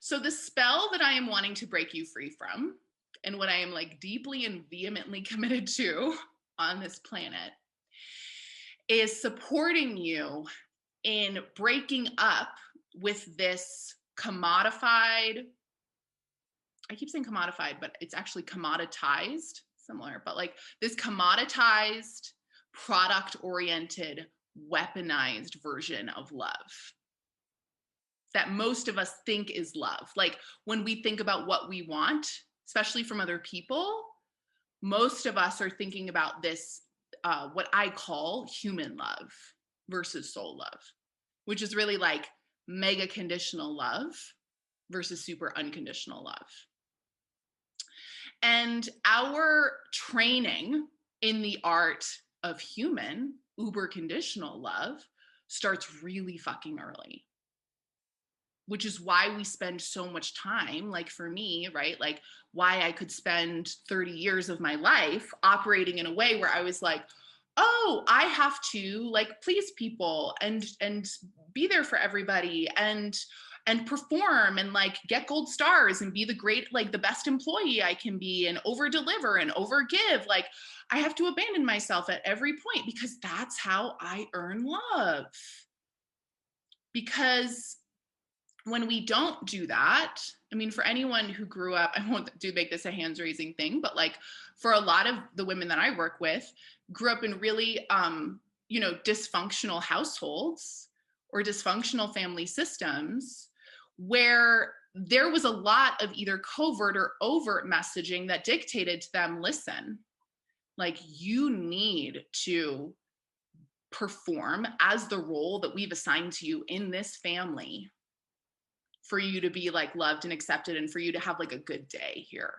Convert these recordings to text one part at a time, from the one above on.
So the spell that I am wanting to break you free from, and what I am like deeply and vehemently committed to on this planet, is supporting you in breaking up with this commodified, I keep saying commodified, but it's actually commoditized, similar, but like this commoditized, product oriented, weaponized version of love that most of us think is love. Like when we think about what we want, especially from other people, most of us are thinking about this, what I call human love versus soul love, which is really like mega conditional love versus super unconditional love. And our training in the art of human uber conditional love starts really fucking early, which is why we spend so much time, like for me, right? Like why I could spend 30 years of my life operating in a way where I was like, oh, I have to like please people and be there for everybody and perform and like get gold stars and be the great, like the best employee I can be and over deliver and over give. Like I have to abandon myself at every point because that's how I earn love. Because when we don't do that, I mean, for anyone who grew up, I won't do make this a hands raising thing, but like for a lot of the women that I work with, grew up in really, dysfunctional households or dysfunctional family systems where there was a lot of either covert or overt messaging that dictated to them, listen, like you need to perform as the role that we've assigned to you in this family for you to be like loved and accepted and for you to have like a good day here.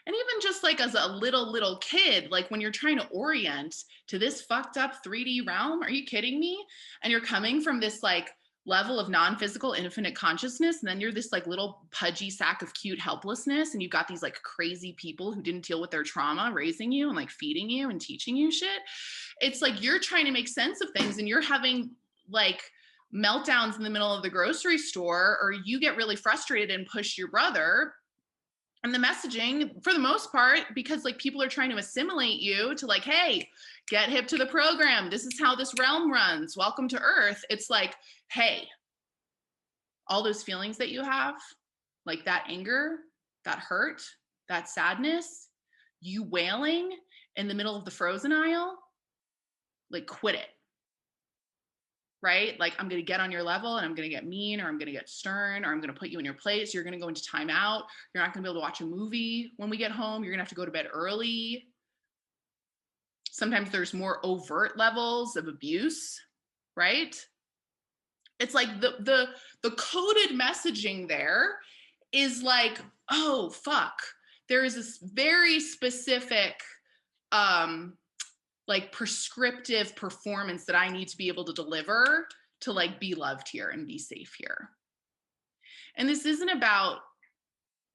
And even just like as a little kid, like when you're trying to orient to this fucked up 3D realm, are you kidding me? And you're coming from this like level of non-physical infinite consciousness, and then you're this like little pudgy sack of cute helplessness, and you've got these like crazy people who didn't deal with their trauma raising you and like feeding you and teaching you shit. It's like you're trying to make sense of things and you're having like meltdowns in the middle of the grocery store, or you get really frustrated and push your brother. And the messaging, for the most part, because like people are trying to assimilate you to like, hey, get hip to the program. This is how this realm runs. Welcome to Earth. It's like, hey, all those feelings that you have, like that anger, that hurt, that sadness, you wailing in the middle of the frozen aisle, like quit it. Right? Like I'm going to get on your level and I'm going to get mean, or I'm going to get stern, or I'm going to put you in your place. You're going to go into timeout. You're not going to be able to watch a movie when we get home. You're going to have to go to bed early. Sometimes there's more overt levels of abuse, right? It's like the coded messaging there is like, oh fuck. There is this very specific like prescriptive performance that I need to be able to deliver to like be loved here and be safe here. And this isn't about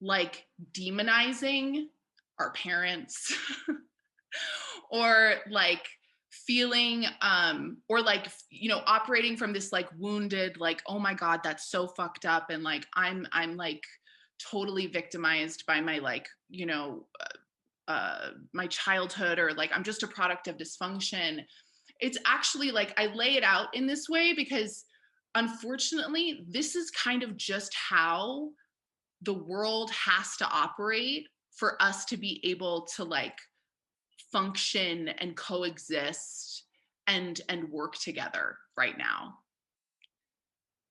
like demonizing our parents or like feeling or like operating from this like wounded like, oh my god, that's so fucked up, and like I'm like totally victimized by my like my childhood, or like I'm just a product of dysfunction. It's actually like I lay it out in this way because unfortunately this is kind of just how the world has to operate for us to be able to like function and coexist and work together right now.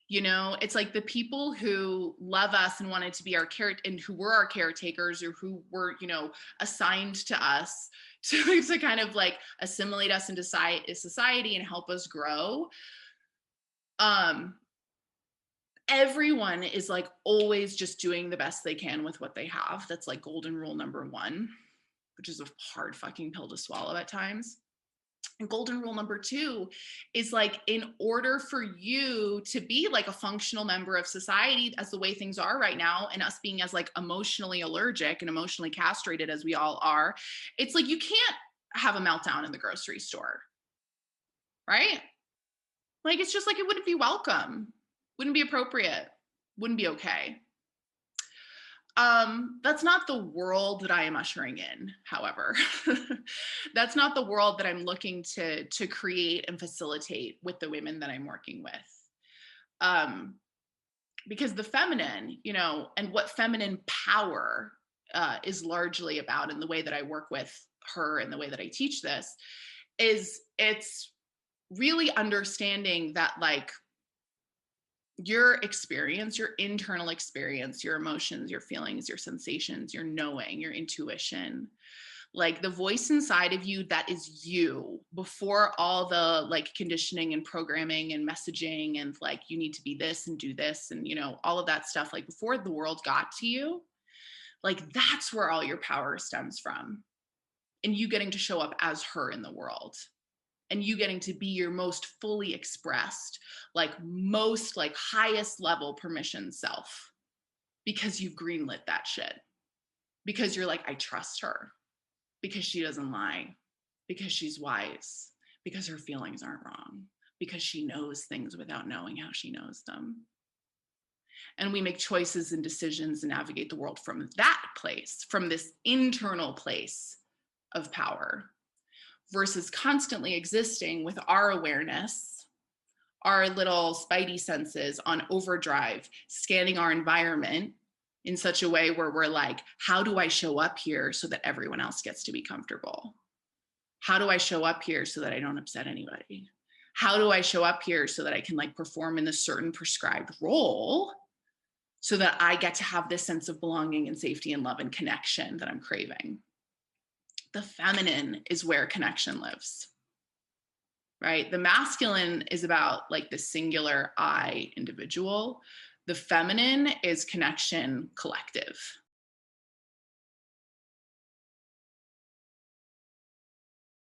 It's like the people who love us and wanted to be our care and who were our caretakers, or who were, assigned to us to kind of like assimilate us into society and help us grow. Everyone is like always just doing the best they can with what they have. That's like golden rule number 1, which is a hard fucking pill to swallow at times. And golden rule number 2 is like, in order for you to be like a functional member of society as the way things are right now, and us being as like emotionally allergic and emotionally castrated as we all are, it's like you can't have a meltdown in the grocery store, right? Like it's just like it wouldn't be welcome, wouldn't be appropriate. wouldn't be okay. That's not the world that I am ushering in, however. That's not the world that I'm looking to create and facilitate with the women that I'm working with. Because the feminine, you know, and what feminine power is largely about, in the way that I work with her and the way that I teach this, is it's really understanding that, like, your experience, your internal experience, your emotions, your feelings, your sensations, your knowing, your intuition, like the voice inside of you that is you, before all the like conditioning and programming and messaging and like you need to be this and do this and, you know, all of that stuff, like before the world got to you, like that's where all your power stems from. And you getting to show up as her in the world, and you getting to be your most fully expressed, like most like highest level permission self, because you've greenlit that shit, because you're like, I trust her, because she doesn't lie, because she's wise, because her feelings aren't wrong, because she knows things without knowing how she knows them. And we make choices and decisions and navigate the world from that place, from this internal place of power, versus constantly existing with our awareness, our little spidey senses on overdrive, scanning our environment in such a way where we're like, how do I show up here so that everyone else gets to be comfortable? How do I show up here so that I don't upset anybody? How do I show up here so that I can like perform in a certain prescribed role so that I get to have this sense of belonging and safety and love and connection that I'm craving? The feminine is where connection lives, right? The masculine is about like the singular I individual. The feminine is connection collective.